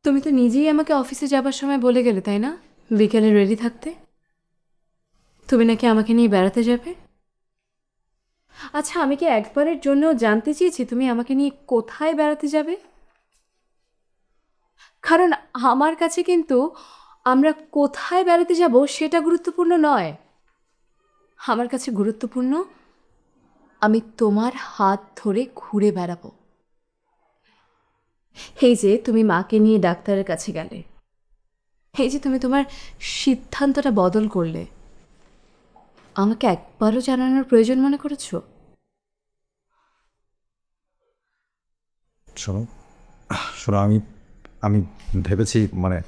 তুমি তো নিজেই আমাকে অফিসে যাবার সময় বলে গেলে, তাই না? বিকেলে রেডি থাকতে। তুমি নাকি আমাকে নিয়ে বেড়াতে যাবে। আচ্ছা, আমি কি একবারের জন্য জানতে চেয়েছি তুমি আমাকে নিয়ে কোথায় বেড়াতে যাবে? কারণ আমার কাছে কিন্তু আমরা কোথায় বেড়াতে যাব সেটা গুরুত্বপূর্ণ নয়। আমার কাছে গুরুত্বপূর্ণ আমি তোমার হাত ধরে ঘুরে বেড়াবো। এই যে তুমি মাকে নিয়ে ডাক্তারের কাছে গেলে, এই যে তুমি তোমার সিদ্ধান্তটা বদল করলে, আমাকে একবারও জানানোর প্রয়োজন মনে করেছো? শোনো শোনো আমি আমি ভেবেছি মানে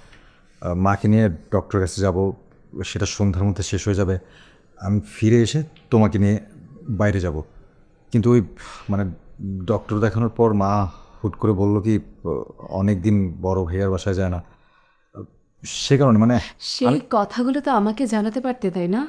মাকে নিয়ে ডক্টরের কাছে যাব, সেটা সন্ধ্যার মধ্যে শেষ হয়ে যাবে। আমি ফিরে এসে তোমাকে নিয়ে বাইরে যাব। কিন্তু ওই মানে ডক্টর দেখানোর পর মা হুট করে বললো কি অনেক দিন বড় ভাইয়ার বাসায় যায় না, সে কারণে মানে সেই কথাগুলো তো আমাকে জানাতে পারতে, তাই না?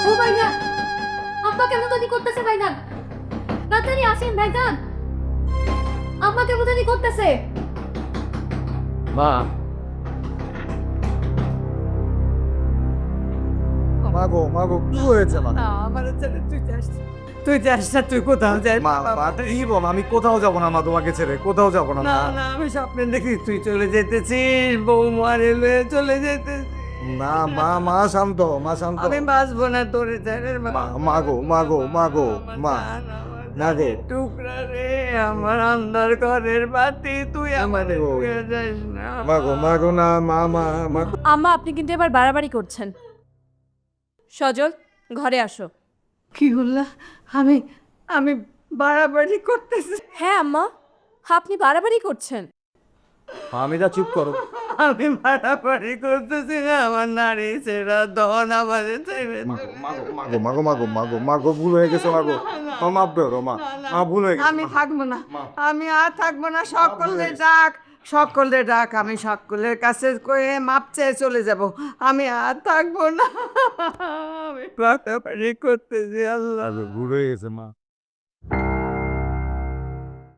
ও ভাইজান, আব্বা কেন জানি করতেছে ভাইজান। তাড়াতাড়ি আসেন ভাইজান, আব্বা কেন জানি করতেছে। মা, মাগো মাগো কি হয়েছে মা? না আমার ছেলে তুই যাস না, তুই কোথাও যাই মা মা কি বল, আমি কোথাও যাব না মা, তোমাকে ছেড়ে কোথাও যাব না। না না, আমি স্বপ্নে দেখি তুই চলে যেতেছিস, বউ মারে লয়ে চলে যেতেছিস। না মা, মা শান্ত, মা শান্ত। আমি বাঁচবো না তোরে ছেড়ে। মাগো মাগো মাগো মা, না গো টুকরা রে আমার অন্ধকার ঘরের বাতি, তুই আমার ছুঁয়ে যাস না। মাগো মাগো না মা, মা মা। আম্মা, আপনি কিন্তু এবার বাড়াবাড়ি করছেন। সজল, ঘরে আসো। কি বললা? আমি আমি বাড়াবাড়ি করতেছি? হ্যাঁ আম্মা, আপনি বাড়াবাড়ি করছেন। হামিদা চুপ করো। আমি বাড়াবাড়ি করতেছি না, আমার নারী ছেড়া দন আমাদের ছেড়ে মাগো মাগো মাগো মাগো মাগো মাগো মাগো ভুল হয়ে গেছে মাগো, মা মাফ করো মা, মা ভুল হয়ে গেছে। আমি থাকবো না, আমি আর থাকবো না। সকলে ডাক, সকলে ডাক, আমি সকলের কাছে কয়ে মাপ চেয়ে চলে যাব। আমি আর থাকবো না, আমি বাড়াবাড়ি করতেছি। আল্লাহ, ভুল হয়ে গেছে মা।